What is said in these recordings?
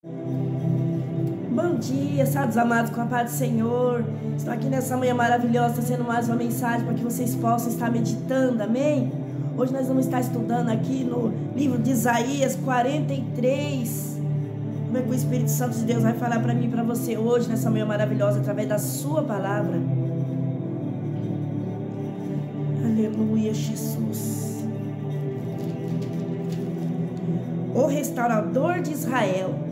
Bom dia, salve amados, com a paz do Senhor. Estou aqui nessa manhã maravilhosa, trazendo mais uma mensagem para que vocês possam estar meditando, amém? Hoje nós vamos estar estudando aqui no livro de Isaías 43. Como é que o Espírito Santo de Deus vai falar para mim e para você hoje, nessa manhã maravilhosa, através da sua palavra. Aleluia, Jesus. O restaurador de Israel.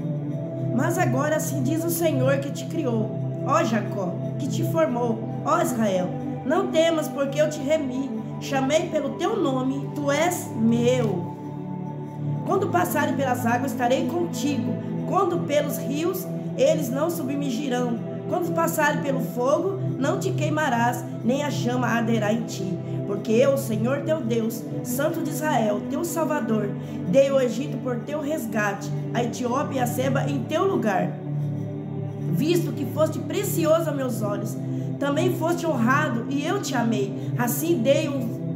Mas agora assim diz o Senhor que te criou, ó Jacó, que te formou, ó Israel. Não temas, porque eu te remi, chamei pelo teu nome, tu és meu. Quando passarem pelas águas, estarei contigo. Quando pelos rios, eles não submergirão. Quando passarem pelo fogo, não te queimarás, nem a chama arderá em ti. Porque eu, Senhor teu Deus, Santo de Israel, teu Salvador, dei o Egito por teu resgate, a Etiópia e a Seba em teu lugar. Visto que foste precioso a meus olhos, também foste honrado e eu te amei. Assim dei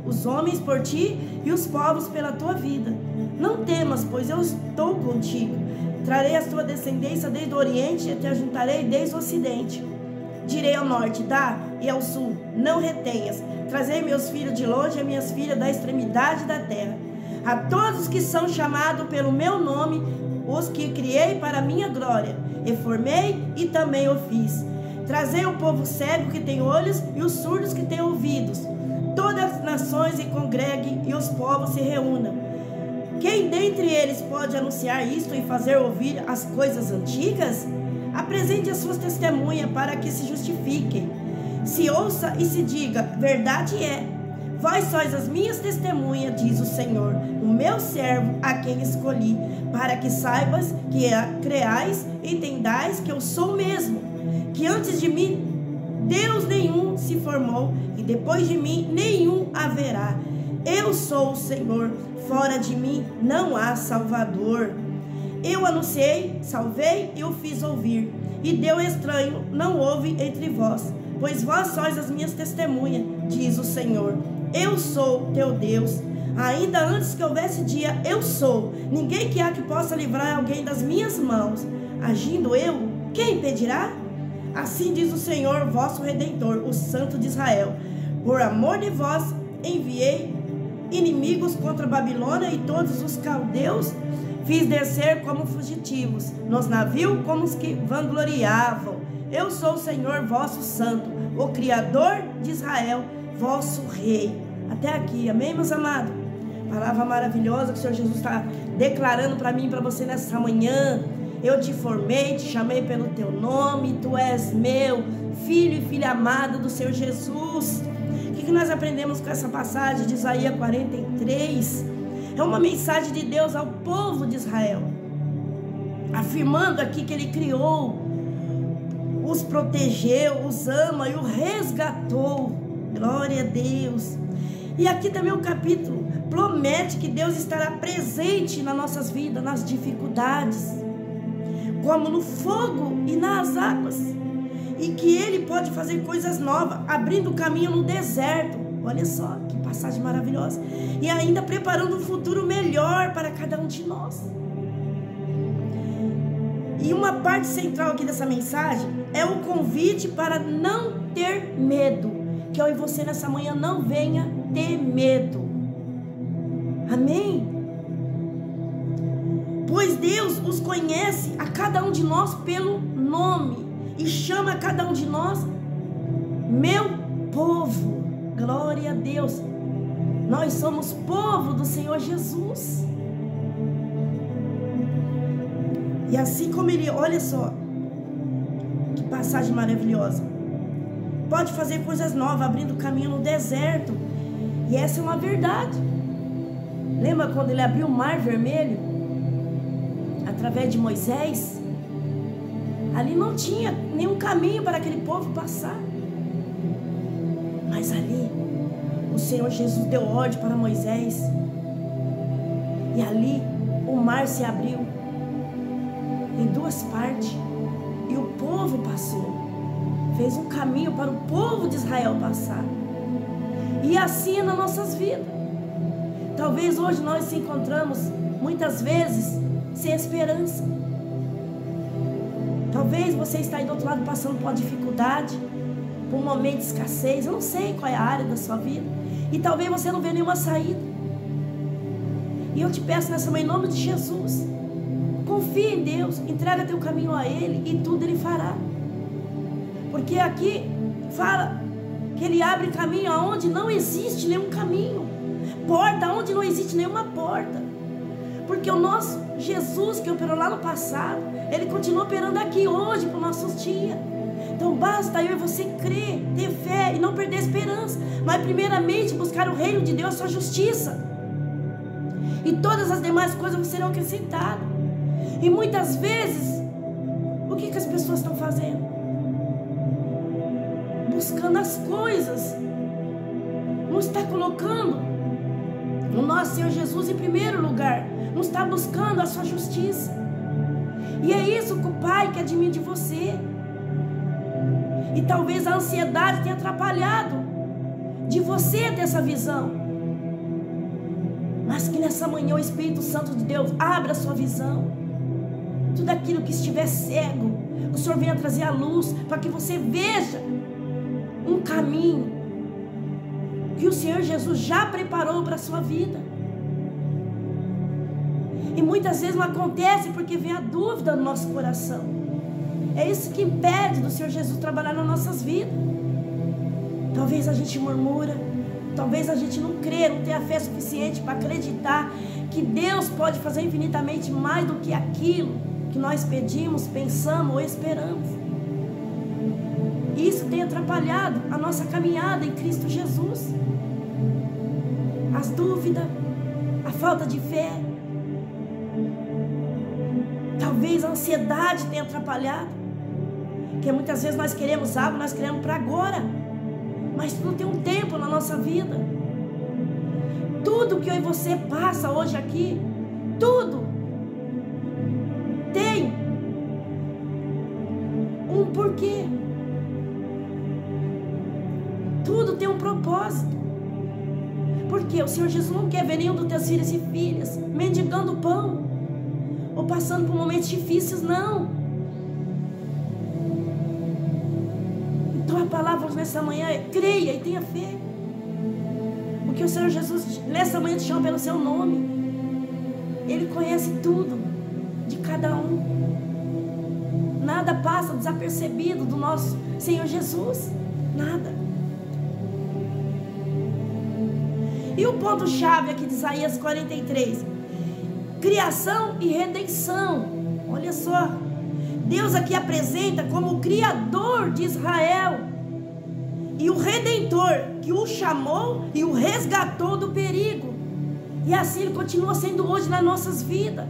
os homens por ti e os povos pela tua vida. Não temas, pois eu estou contigo. Trarei a tua descendência desde o Oriente e te ajuntarei desde o Ocidente. Direi ao norte, dá, e ao sul, não retenhas. Trazei meus filhos de longe e minhas filhas da extremidade da terra. A todos que são chamados pelo meu nome, os que criei para a minha glória, e formei e também o fiz. Trazei o povo cego que tem olhos e os surdos que têm ouvidos. Todas as nações se congreguem e os povos se reúnam. Quem dentre eles pode anunciar isto e fazer ouvir as coisas antigas? Apresente as suas testemunhas para que se justifiquem. Se ouça e se diga, verdade é. Vós sois as minhas testemunhas, diz o Senhor, o meu servo a quem escolhi, para que saibas, que creais e entendais que eu sou mesmo, que antes de mim Deus nenhum se formou, e depois de mim nenhum haverá. Eu sou o Senhor, fora de mim não há Salvador. Eu anunciei, salvei e o fiz ouvir, e Deus estranho não houve entre vós, pois vós sois as minhas testemunhas, diz o Senhor. Eu sou teu Deus. Ainda antes que houvesse dia, eu sou. Ninguém que há que possa livrar alguém das minhas mãos. Agindo eu, quem impedirá? Assim diz o Senhor, vosso Redentor, o Santo de Israel. Por amor de vós, enviei inimigos contra a Babilônia e todos os caldeus fiz descer como fugitivos, nos navios como os que vangloriavam. Eu sou o Senhor vosso Santo, o Criador de Israel, vosso Rei. Até aqui, amém, meus amados? Palavra maravilhosa que o Senhor Jesus está declarando para mim e para você nessa manhã. Eu te formei, te chamei pelo teu nome, tu és meu, filho e filha amada do Senhor Jesus. O que nós aprendemos com essa passagem de Isaías 43? É uma mensagem de Deus ao povo de Israel, afirmando aqui que Ele criou, os protegeu, os ama e o resgatou. Glória a Deus. E aqui também o capítulo promete que Deus estará presente nas nossas vidas, nas dificuldades, como no fogo e nas águas, e que Ele pode fazer coisas novas, abrindo caminho no deserto. Olha só, que passagem maravilhosa. E ainda preparando um futuro melhor para cada um de nós. E uma parte central aqui dessa mensagem é o convite para não ter medo. Que eu e você nessa manhã não venha ter medo. Amém? Pois Deus os conhece a cada um de nós pelo nome. E chama a cada um de nós meu povo. Glória a Deus. Nós somos povo do Senhor Jesus. E assim como Ele, olha só, que passagem maravilhosa. Pode fazer coisas novas, abrindo caminho no deserto. E essa é uma verdade. Lembra quando Ele abriu o mar vermelho? Através de Moisés? Ali não tinha nenhum caminho para aquele povo passar. Mas ali, o Senhor Jesus deu ordem para Moisés. E ali, o mar se abriu em duas partes. E o povo passou. Fez um caminho para o povo de Israel passar. E assim é nas nossas vidas. Talvez hoje nós se encontramos muitas vezes sem esperança. Talvez você está aí do outro lado passando por uma dificuldade, por um momento de escassez. Eu não sei qual é a área da sua vida. E talvez você não vê nenhuma saída. E eu te peço nessa manhã, em nome de Jesus, confia em Deus, entrega teu caminho a Ele e tudo Ele fará. Porque aqui fala que Ele abre caminho aonde não existe nenhum caminho, porta onde não existe nenhuma porta. Porque o nosso Jesus que operou lá no passado, Ele continua operando aqui hoje para os nossos dias. Então basta eu e você crer, ter fé e não perder a esperança. Mas primeiramente buscar o reino de Deus, a sua justiça. E todas as demais coisas serão acrescentadas. E muitas vezes, o que as pessoas estão fazendo? Buscando as coisas. Não está colocando o nosso Senhor Jesus em primeiro lugar. Não está buscando a sua justiça. E é isso que o Pai quer de mim e de você. E talvez a ansiedade tenha atrapalhado de você ter essa visão. Mas que nessa manhã o Espírito Santo de Deus abra a sua visão. Tudo aquilo que estiver cego, que o Senhor venha trazer a luz, para que você veja um caminho que o Senhor Jesus já preparou para a sua vida. E muitas vezes não acontece porque vem a dúvida no nosso coração. É isso que impede do Senhor Jesus trabalhar nas nossas vidas. Talvez a gente murmura, talvez a gente não crê, não tenha fé suficiente para acreditar que Deus pode fazer infinitamente mais do que aquilo que nós pedimos, pensamos ou esperamos. Isso tem atrapalhado a nossa caminhada em Cristo Jesus. As dúvidas, a falta de fé, talvez a ansiedade tenha atrapalhado. Porque muitas vezes nós queremos algo, nós queremos para agora, mas não tem um tempo na nossa vida. Tudo que eu e você passa hoje aqui, tudo tem um porquê. Tudo tem um propósito. Porque o Senhor Jesus não quer ver nenhum dos teus filhos e filhas mendigando pão ou passando por momentos difíceis, não. Então a palavra nessa manhã é: creia e tenha fé. Porque o Senhor Jesus nessa manhã te chama pelo seu nome. Ele conhece tudo de cada um. Nada passa desapercebido do nosso Senhor Jesus. Nada. E o ponto-chave aqui de Isaías 43: criação e redenção. Olha só, Deus aqui apresenta como o Criador de Israel e o Redentor que o chamou e o resgatou do perigo. E assim Ele continua sendo hoje nas nossas vidas.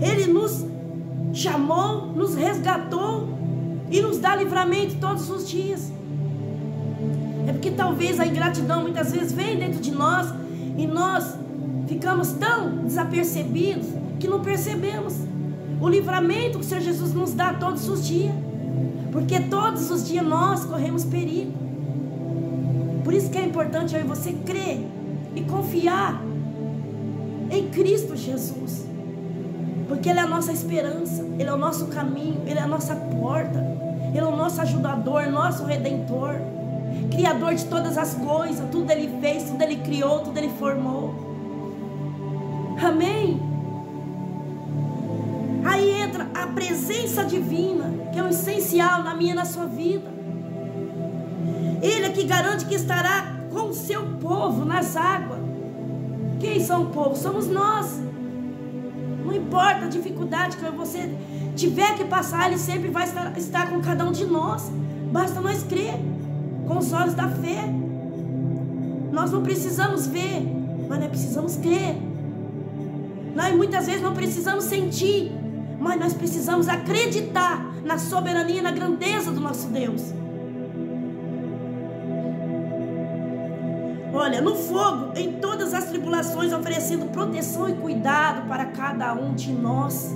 Ele nos chamou, nos resgatou e nos dá livramento todos os dias. É porque talvez a ingratidão muitas vezes vem dentro de nós e nós ficamos tão desapercebidos que não percebemos o livramento que o Senhor Jesus nos dá todos os dias. Porque todos os dias nós corremos perigo. Por isso que é importante eu e você crer e confiar em Cristo Jesus. Porque Ele é a nossa esperança, Ele é o nosso caminho, Ele é a nossa porta, Ele é o nosso ajudador, nosso redentor, Criador de todas as coisas. Tudo Ele fez, tudo Ele criou, tudo Ele formou. Amém? Aí entra a presença divina, que é o essencial na minha e na sua vida. Ele é que garante que estará com o seu povo nas águas. Quem são o povo? Somos nós. Não importa a dificuldade que você tiver que passar, Ele sempre vai estar com cada um de nós. Basta nós crer com os olhos da fé. Nós não precisamos ver, mas nós precisamos crer. Nós muitas vezes não precisamos sentir, mas nós precisamos acreditar na soberania e na grandeza do nosso Deus. Olha, no fogo, em todas as tribulações, oferecendo proteção e cuidado para cada um de nós.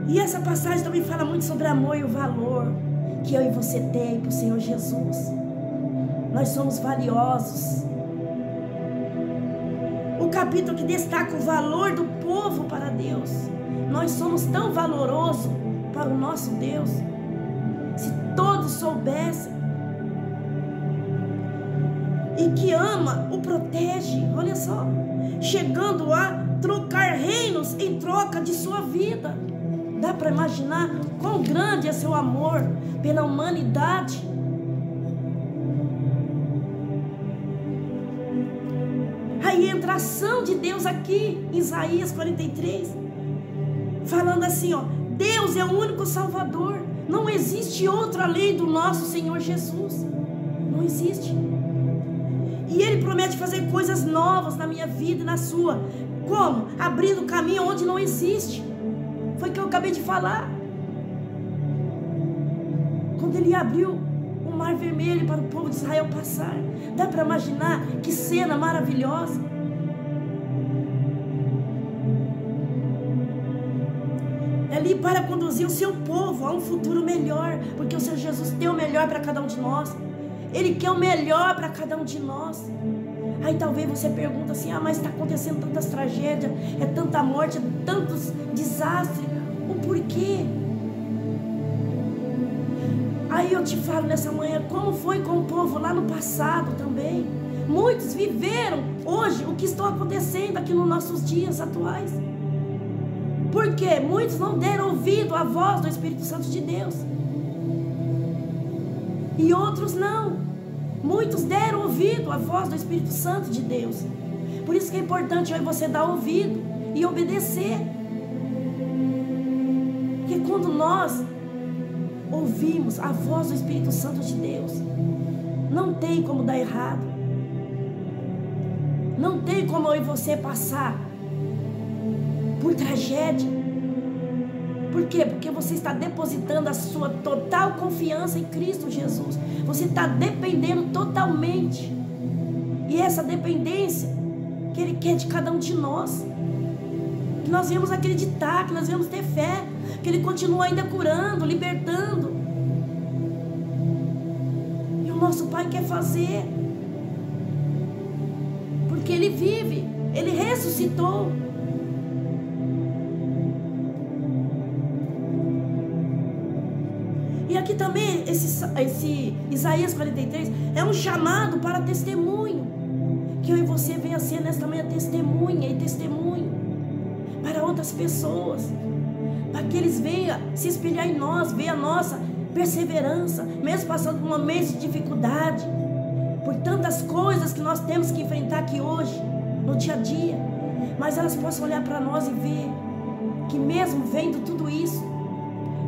E essa passagem também fala muito sobre amor e o valor que eu e você tem para o Senhor Jesus. Nós somos valiosos. O um capítulo que destaca o valor do povo para Deus. Nós somos tão valorosos para o nosso Deus. Se todos soubessem. E que ama, o protege, olha só, chegando a trocar reinos em troca de sua vida. Dá para imaginar quão grande é seu amor pela humanidade? Aí entra a ação de Deus aqui, em Isaías 43, falando assim, ó, Deus é o único Salvador, não existe outro além do nosso Senhor Jesus, não existe. E Ele promete fazer coisas novas na minha vida e na sua. Como? Abrindo caminho onde não existe. Foi o que eu acabei de falar. Quando Ele abriu o Mar Vermelho para o povo de Israel passar. Dá para imaginar que cena maravilhosa. Ali para conduzir o seu povo a um futuro melhor. Porque o Senhor Jesus tem o melhor para cada um de nós. Ele quer o melhor para cada um de nós. Aí talvez você pergunta assim, mas está acontecendo tantas tragédias, é tanta morte, tantos desastres, o porquê? Aí eu te falo nessa manhã, como foi com o povo lá no passado também. Muitos viveram hoje o que está acontecendo aqui nos nossos dias atuais. Por quê? Muitos não deram ouvido à voz do Espírito Santo de Deus. E outros não. Muitos deram ouvido à voz do Espírito Santo de Deus. Por isso que é importante aí você dar ouvido e obedecer. Porque quando nós ouvimos a voz do Espírito Santo de Deus, não tem como dar errado. Não tem como eu e você passar por tragédia. Por quê? Porque você está depositando a sua total confiança em Cristo Jesus. Você está dependendo totalmente. E essa dependência que Ele quer de cada um de nós. Que nós venhamos acreditar, que nós venhamos ter fé. Que Ele continua ainda curando, libertando. E o nosso Pai quer fazer. Porque Ele vive. Ele ressuscitou. E aqui também, esse Isaías 43 é um chamado para testemunho. Que eu e você venha ser nesta manhã testemunha e testemunho para outras pessoas. Para que eles venham se espelhar em nós, ver a nossa perseverança, mesmo passando por momentos de dificuldade, por tantas coisas que nós temos que enfrentar aqui hoje, no dia a dia. Mas elas possam olhar para nós e ver que mesmo vendo tudo isso,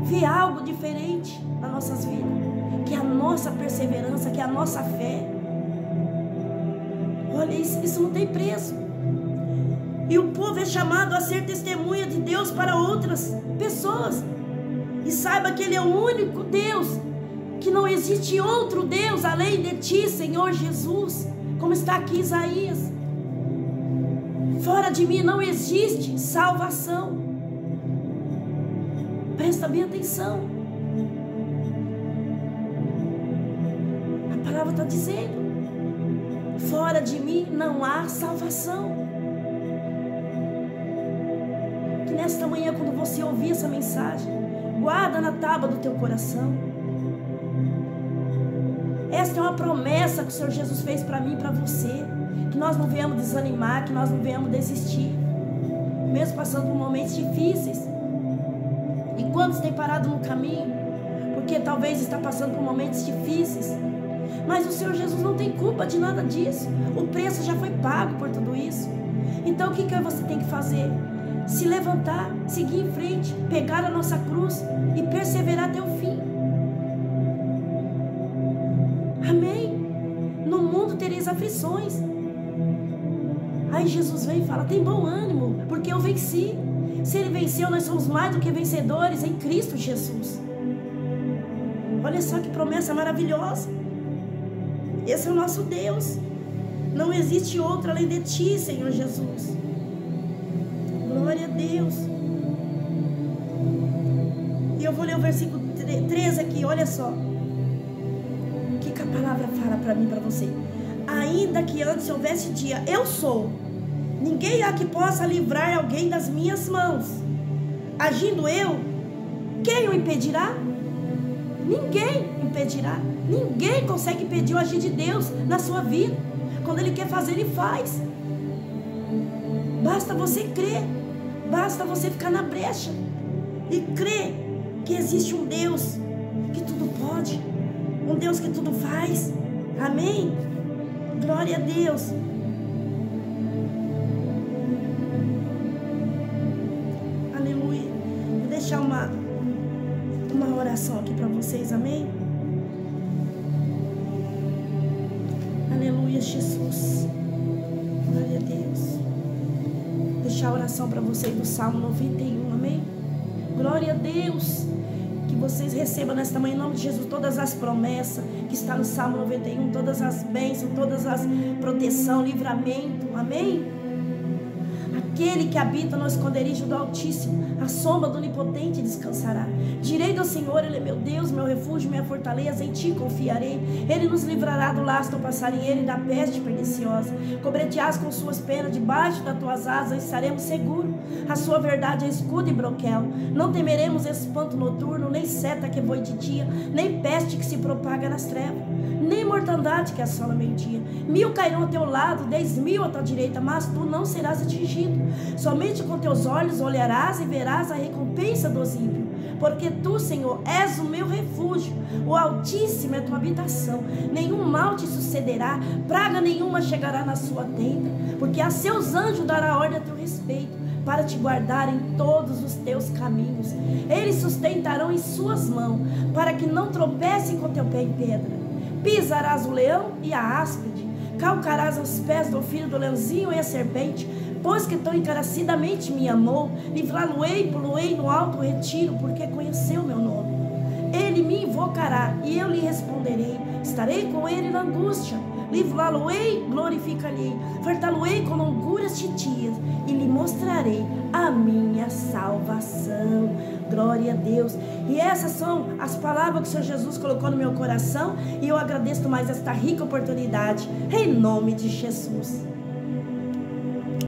ver algo diferente nas nossas vidas, que é a nossa perseverança, que é a nossa fé. Olha, isso não tem preço. E o povo é chamado a ser testemunha de Deus para outras pessoas. E saiba que Ele é o único Deus, que não existe outro Deus além de Ti, Senhor Jesus, como está aqui em Isaías. Fora de mim não existe salvação. Presta bem atenção. A palavra está dizendo: fora de mim não há salvação. Que nesta manhã, quando você ouvir essa mensagem, guarda na tábua do teu coração. Esta é uma promessa que o Senhor Jesus fez para mim e para você. Que nós não venhamos desanimar, que nós não venhamos desistir, mesmo passando por momentos difíceis. E quantos têm parado no caminho, porque talvez está passando por momentos difíceis. Mas o Senhor Jesus não tem culpa de nada disso. O preço já foi pago por tudo isso. Então o que você tem que fazer? Se levantar, seguir em frente, pegar a nossa cruz e perseverar até o fim. Amém? No mundo tereis aflições. Aí Jesus vem e fala: tem bom ânimo, porque eu venci. Se Ele venceu, nós somos mais do que vencedores em Cristo Jesus. Olha só que promessa maravilhosa. Esse é o nosso Deus. Não existe outro além de Ti, Senhor Jesus. Glória a Deus. E eu vou ler o versículo 13 aqui, olha só. O que a palavra fala para mim e para você? Ainda que antes houvesse dia, eu sou. Ninguém há que possa livrar alguém das minhas mãos. Agindo eu, quem o impedirá? Ninguém impedirá. Ninguém consegue impedir o agir de Deus na sua vida. Quando Ele quer fazer, Ele faz. Basta você crer. Basta você ficar na brecha e crer que existe um Deus que tudo pode, um Deus que tudo faz. Amém? Glória a Deus. Aleluia. Vou deixar uma oração aqui para vocês. Amém? Aleluia, Jesus. Glória a Deus. Vou deixar a oração para vocês do Salmo 91. Amém? Glória a Deus. Que vocês recebam nesta manhã, em nome de Jesus, todas as promessas que está no Salmo 91, todas as bênçãos, todas as proteção, livramento. Amém? Aquele que habita no esconderijo do Altíssimo, a sombra do Onipotente descansará. Direi do Senhor, Ele é meu Deus, meu refúgio, minha fortaleza, em Ti confiarei. Ele nos livrará do laço do passarinheiro e da peste perniciosa. Cobreteás com suas penas, debaixo das tuas asas estaremos seguros. A sua verdade é escudo e broquel. Não temeremos espanto noturno, nem seta que voe de dia, nem peste que se propaga nas trevas, nem mortandade que assola meio-dia. 1000 cairão ao teu lado, 10.000 à tua direita, mas tu não serás atingido. Somente com teus olhos olharás e verás a recompensa dos ímpios. Porque tu, Senhor, és o meu refúgio, o Altíssimo é tua habitação. Nenhum mal te sucederá, praga nenhuma chegará na sua tenda, porque a seus anjos dará ordem a teu respeito, para te guardar em todos os teus caminhos. Eles sustentarão em suas mãos, para que não tropece com teu pé em pedra. Pisarás o leão e a áspide, calcarás aos pés do filho do leãozinho e a serpente. Pois que tão encarecidamente me amou, livrá-lo-ei, pô-lo-ei no alto retiro, porque conheceu meu nome. Ele me invocará e eu lhe responderei. Estarei com ele na angústia. Livrá-lo-ei, glorificar-lhe-ei, fartá-lo-ei com longuras de dias e lhe mostrarei a minha salvação. Glória a Deus. E essas são as palavras que o Senhor Jesus colocou no meu coração, e eu agradeço mais esta rica oportunidade, em nome de Jesus.